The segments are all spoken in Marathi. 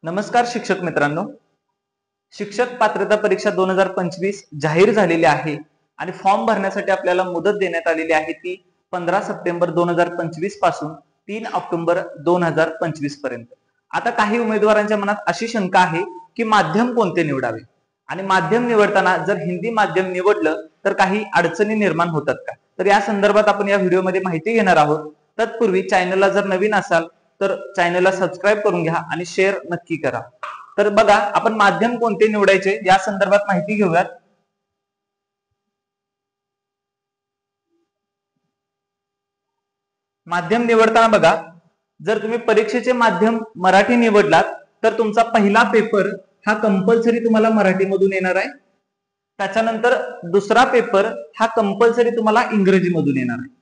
नमस्कार शिक्षक मित्रांनो, शिक्षक पात्रता परीक्षा 2025 जाहीर झालेली आहे आणि फॉर्म भरण्यासाठी आपल्याला मुदत देण्यात आलेली आहे ती 15 सप्टेंबर 2025 पासून 3 ऑक्टोबर 2025 पर्यंत। आता काही उमेदवारांच्या मनात अशी शंका आहे की माध्यम कोणते निवडावे आणि माध्यम निवडताना जर हिंदी माध्यम निवडलं तर काही अडचणी निर्माण होतात का, तर या संदर्भात आपण या व्हिडिओमध्ये माहिती घेणार आहोत। तत्पूर्वी चॅनलला जर नवीन असाल तर चॅनलला सबस्क्राइब करून घ्या आणि शेअर नक्की करा। तर बघा, आपण माध्यम कोणते निवडायचे या संदर्भात माहिती घेऊयात। माध्यम निवडताना बघा, जर तुम्ही परीक्षेचे माध्यम मराठी निवडलात तर तुमचा पहिला पेपर हा कंपल्सरी तुम्हाला मराठीमधून येणार आहे। त्याच्यानंतर दुसरा पेपर हा कंपल्सरी तुम्हाला इंग्रजीमधून येणार आहे।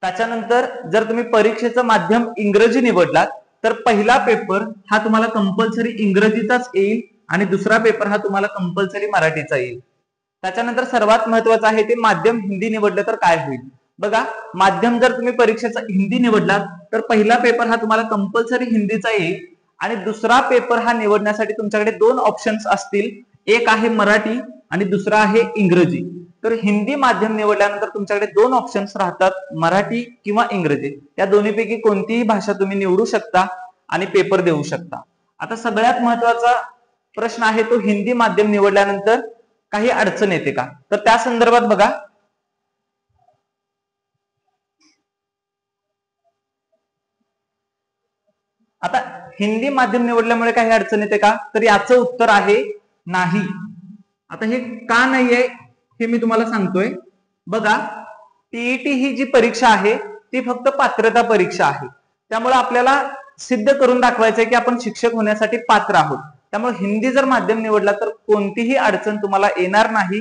त्याच्यानंतर जर तुम्ही परीक्षेचं माध्यम इंग्रजी निवडलात तर पहिला पेपर हा तुम्हाला कंपल्सरी इंग्रजीचाच येईल आणि दुसरा पेपर हा तुम्हाला कंपल्सरी मराठीचा येईल। त्याच्यानंतर सर्वात महत्त्वाचं आहे ते माध्यम हिंदी निवडलं तर काय होईल। बघा, माध्यम जर तुम्ही परीक्षेचा हिंदी निवडलात तर पहिला पेपर हा तुम्हाला कंपल्सरी हिंदीचा येईल आणि दुसरा पेपर हा निवडण्यासाठी तुमच्याकडे दोन ऑप्शन्स असतील, एक आहे मराठी आणि दुसरा आहे इंग्रजी। तर हिंदी माध्यम निवडल्यानंतर तुमच्याकडे दोन ऑप्शन्स राहतात, मराठी किंवा इंग्रजी। या दोन्हीपैकी कोणतीही भाषा तुम्ही निवडू शकता आणि पेपर देऊ शकता। आता सगळ्यात महत्त्वाचा प्रश्न आहे तो हिंदी माध्यम निवडल्यानंतर काही अडचण येते का, तर त्या संदर्भात बघा, आता हिंदी माध्यम निवडल्यामुळे काही अडचण येते का, तर याचं उत्तर आहे नाही। आता हे का नाहीये हे मी तुम्हाला सांगतोय। बघा, टीईटी ही जी परीक्षा आहे ती फक्त पात्रता परीक्षा आहे, त्यामुळे आपल्याला सिद्ध करून दाखवायचंय की आपण शिक्षक होण्यासाठी पात्र आहोत। त्यामुळे हिंदी जर माध्यम निवडला तर कोणतीही अडचण तुम्हाला येणार नाही।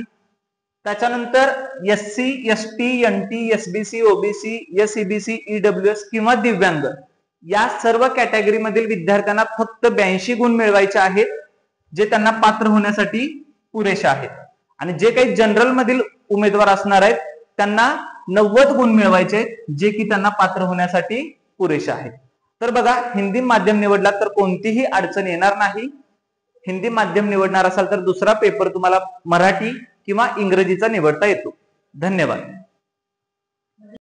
त्याच्यानंतर SC, ST, NT, SBC, OBC, SEBC, EWS किंवा दिव्यांग या सर्व कॅटेगरी मधील विद्यार्थ्यांना फक्त 82 गुण मिळवायचे आहेत, जे त्यांना पात्र होण्यासाठी पुरेसे आहेत। आणि जे काही जनरल मधील उमेदवार असणार आहेत त्यांना 90 गुण मिळवायचे, जे की त्यांना पात्र होण्यासाठी पुरेसे आहेत। तर बघा, हिंदी माध्यम निवडला तर कोणतीही अडचण येणार नाही। हिंदी माध्यम निवडणार असाल तर दुसरा पेपर तुम्हाला मराठी किंवा इंग्रजीचा निवडता येतो। धन्यवाद।